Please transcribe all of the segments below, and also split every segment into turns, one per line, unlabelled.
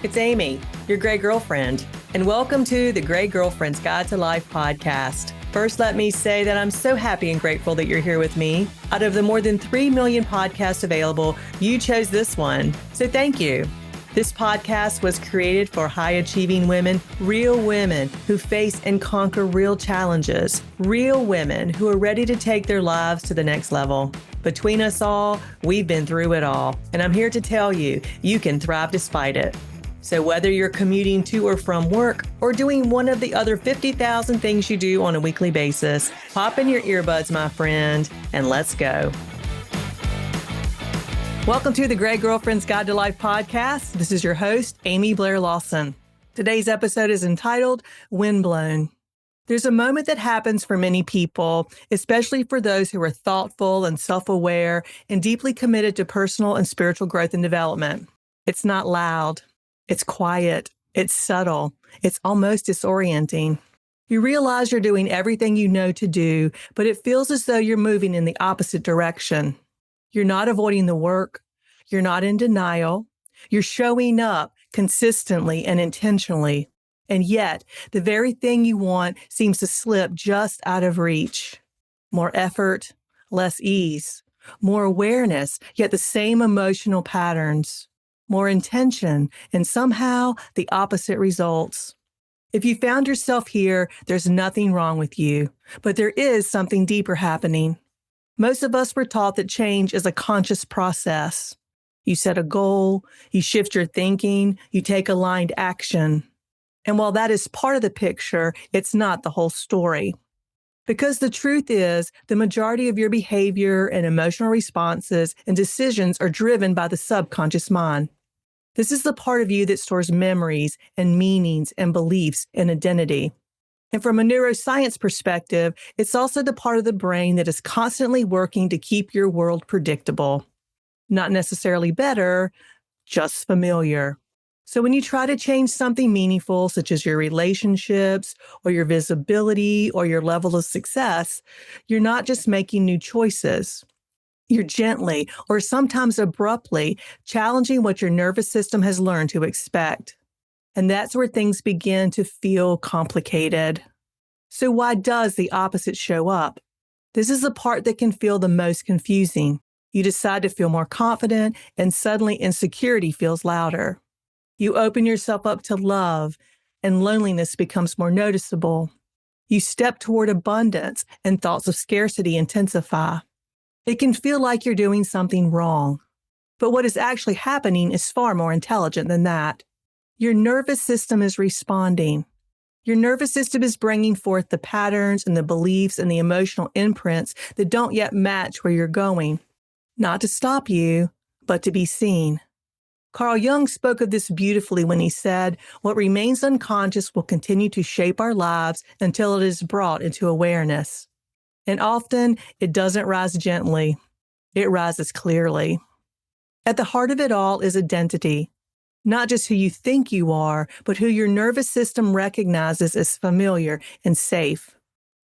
It's Amy, your Gray Girlfriend, and welcome to the Gray Girlfriend's Guide to Life podcast. First, let me say that I'm so happy and grateful that you're here with me. Out of the more than 3 million podcasts available, you chose this one, so thank you. This podcast was created for high-achieving women, real women who face and conquer real challenges, real women who are ready to take their lives to the next level. Between us all, we've been through it all, and I'm here to tell you, you can thrive despite it. So whether you're commuting to or from work or doing one of the other 50,000 things you do on a weekly basis, pop in your earbuds, my friend, and let's go. Welcome to the Gray Girlfriend's Guide to Life podcast. This is your host, Amy Blair Lawson. Today's episode is entitled Windblown. There's a moment that happens for many people, especially for those who are thoughtful and self-aware and deeply committed to personal and spiritual growth and development. It's not loud. It's quiet. It's subtle. It's almost disorienting. You realize you're doing everything you know to do, but it feels as though you're moving in the opposite direction. You're not avoiding the work. You're not in denial. You're showing up consistently and intentionally. And yet, the very thing you want seems to slip just out of reach. More effort, less ease. More awareness, yet the same emotional patterns. More intention, and somehow the opposite results. If you found yourself here, there's nothing wrong with you, but there is something deeper happening. Most of us were taught that change is a conscious process. You set a goal, you shift your thinking, you take aligned action. And while that is part of the picture, it's not the whole story. Because the truth is, the majority of your behavior and emotional responses and decisions are driven by the subconscious mind. This is the part of you that stores memories and meanings and beliefs and identity. And from a neuroscience perspective, it's also the part of the brain that is constantly working to keep your world predictable. Not necessarily better, just familiar. So when you try to change something meaningful, such as your relationships or your visibility or your level of success, you're not just making new choices. You're gently, or sometimes abruptly, challenging what your nervous system has learned to expect. And that's where things begin to feel complicated. So why does the opposite show up? This is the part that can feel the most confusing. You decide to feel more confident, and suddenly insecurity feels louder. You open yourself up to love, and loneliness becomes more noticeable. You step toward abundance, and thoughts of scarcity intensify. It can feel like you're doing something wrong. But what is actually happening is far more intelligent than that. Your nervous system is responding. Your nervous system is bringing forth the patterns and the beliefs and the emotional imprints that don't yet match where you're going. Not to stop you, but to be seen. Carl Jung spoke of this beautifully when he said, "What remains unconscious will continue to shape our lives until it is brought into awareness." And often, it doesn't rise gently. It rises clearly. At the heart of it all is identity. Not just who you think you are, but who your nervous system recognizes as familiar and safe.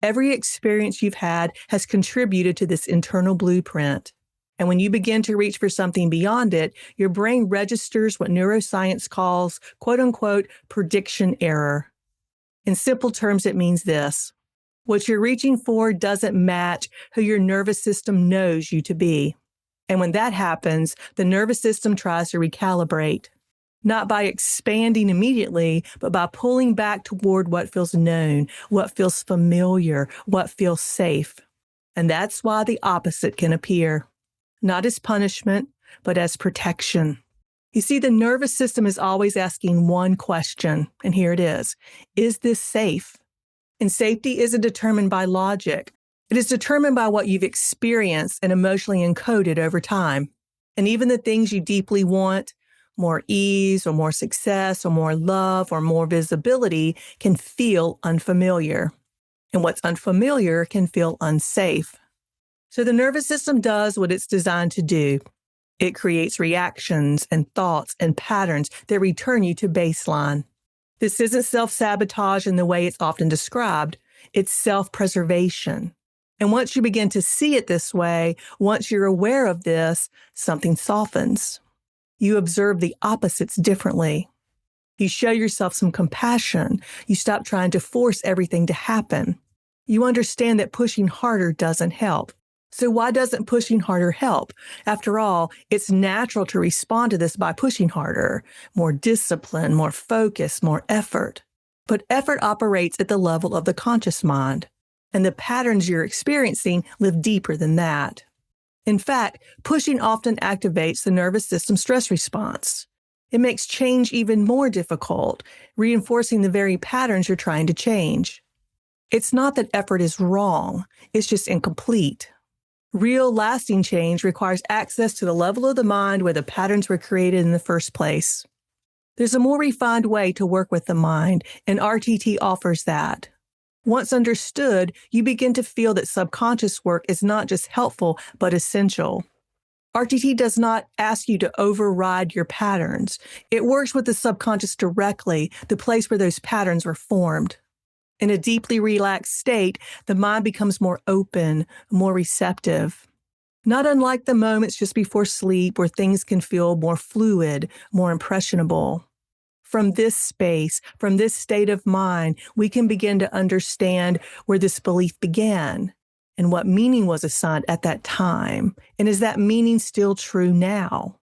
Every experience you've had has contributed to this internal blueprint. And when you begin to reach for something beyond it, your brain registers what neuroscience calls, quote-unquote, prediction error. In simple terms, it means this. What you're reaching for doesn't match who your nervous system knows you to be. And when that happens, the nervous system tries to recalibrate. Not by expanding immediately, but by pulling back toward what feels known, what feels familiar, what feels safe. And that's why the opposite can appear. Not as punishment, but as protection. You see, the nervous system is always asking one question, and here it is. Is this safe? And safety isn't determined by logic. It is determined by what you've experienced and emotionally encoded over time. And even the things you deeply want, more ease or more success or more love or more visibility, can feel unfamiliar. And what's unfamiliar can feel unsafe. So the nervous system does what it's designed to do. It creates reactions and thoughts and patterns that return you to baseline. This isn't self-sabotage in the way it's often described. It's self-preservation. And once you begin to see it this way, once you're aware of this, something softens. You observe the opposites differently. You show yourself some compassion. You stop trying to force everything to happen. You understand that pushing harder doesn't help. So why doesn't pushing harder help? After all, it's natural to respond to this by pushing harder, more discipline, more focus, more effort. But effort operates at the level of the conscious mind, and the patterns you're experiencing live deeper than that. In fact, pushing often activates the nervous system stress response. It makes change even more difficult, reinforcing the very patterns you're trying to change. It's not that effort is wrong, it's just incomplete. Real, lasting change requires access to the level of the mind where the patterns were created in the first place. There's a more refined way to work with the mind, and RTT offers that. Once understood, you begin to feel that subconscious work is not just helpful, but essential. RTT does not ask you to override your patterns. It works with the subconscious directly, the place where those patterns were formed. In a deeply relaxed state, the mind becomes more open, more receptive. Not unlike the moments just before sleep where things can feel more fluid, more impressionable. From this space, from this state of mind, we can begin to understand where this belief began and what meaning was assigned at that time. And is that meaning still true now?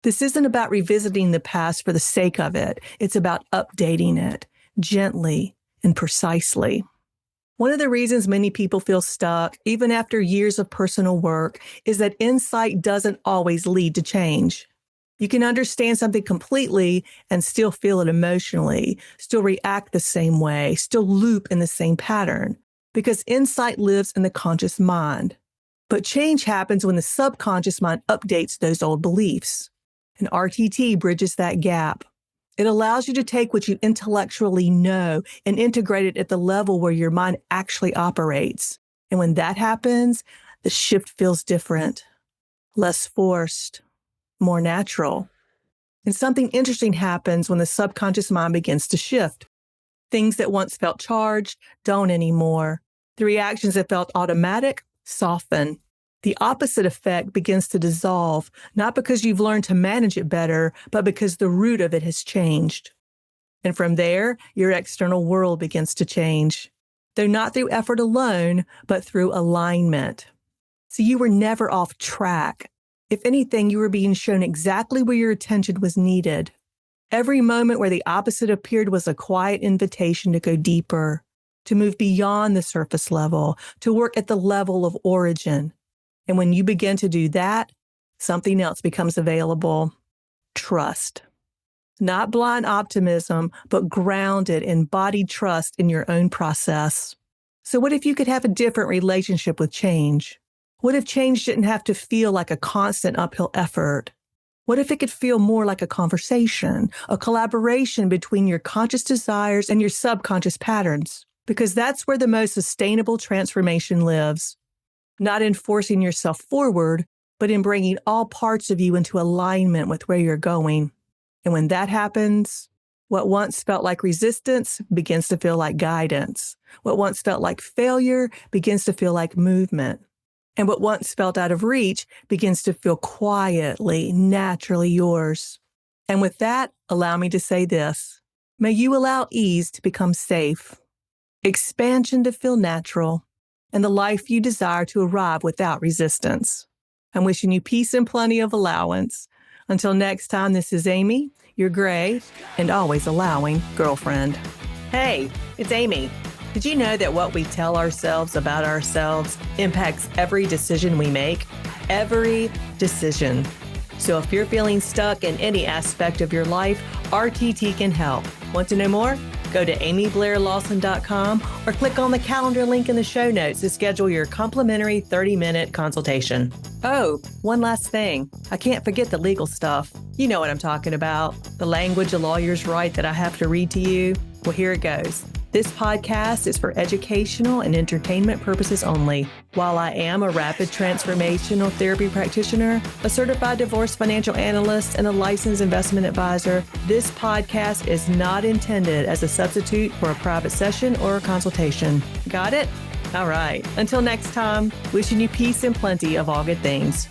This isn't about revisiting the past for the sake of it. It's about updating it gently and precisely. One of the reasons many people feel stuck, even after years of personal work, is that insight doesn't always lead to change. You can understand something completely and still feel it emotionally, still react the same way, still loop in the same pattern, because insight lives in the conscious mind. But change happens when the subconscious mind updates those old beliefs. And RTT bridges that gap. It allows you to take what you intellectually know and integrate it at the level where your mind actually operates. And when that happens, the shift feels different, less forced, more natural. And something interesting happens when the subconscious mind begins to shift. Things that once felt charged don't anymore. The reactions that felt automatic soften. The opposite effect begins to dissolve, not because you've learned to manage it better, but because the root of it has changed. And from there, your external world begins to change. Though not through effort alone, but through alignment. So you were never off track. If anything, you were being shown exactly where your attention was needed. Every moment where the opposite appeared was a quiet invitation to go deeper, to move beyond the surface level, to work at the level of origin. And when you begin to do that, something else becomes available. Trust. Not blind optimism, but grounded, embodied trust in your own process. So what if you could have a different relationship with change? What if change didn't have to feel like a constant uphill effort? What if it could feel more like a conversation, a collaboration between your conscious desires and your subconscious patterns? Because that's where the most sustainable transformation lives. Not in forcing yourself forward, but in bringing all parts of you into alignment with where you're going. And when that happens, what once felt like resistance begins to feel like guidance. What once felt like failure begins to feel like movement. And what once felt out of reach begins to feel quietly, naturally yours. And with that, allow me to say this. May you allow ease to become safe, expansion to feel natural, and the life you desire to arrive without resistance. I'm wishing you peace and plenty of allowance. Until next time, this is Amy, your gray and always allowing girlfriend. Hey, it's Amy. Did you know that what we tell ourselves about ourselves impacts every decision we make? Every decision. So if you're feeling stuck in any aspect of your life, RTT can help. Want to know more? Go to amyblairlawson.com or click on the calendar link in the show notes to schedule your complimentary 30-minute consultation. Oh, one last thing. I can't forget the legal stuff. You know what I'm talking about. The language a lawyers write that I have to read to you. Well, here it goes. This podcast is for educational and entertainment purposes only. While I am a rapid transformational therapy practitioner, a certified divorce financial analyst, and a licensed investment advisor, this podcast is not intended as a substitute for a private session or a consultation. Got it? All right. Until next time, wishing you peace and plenty of all good things.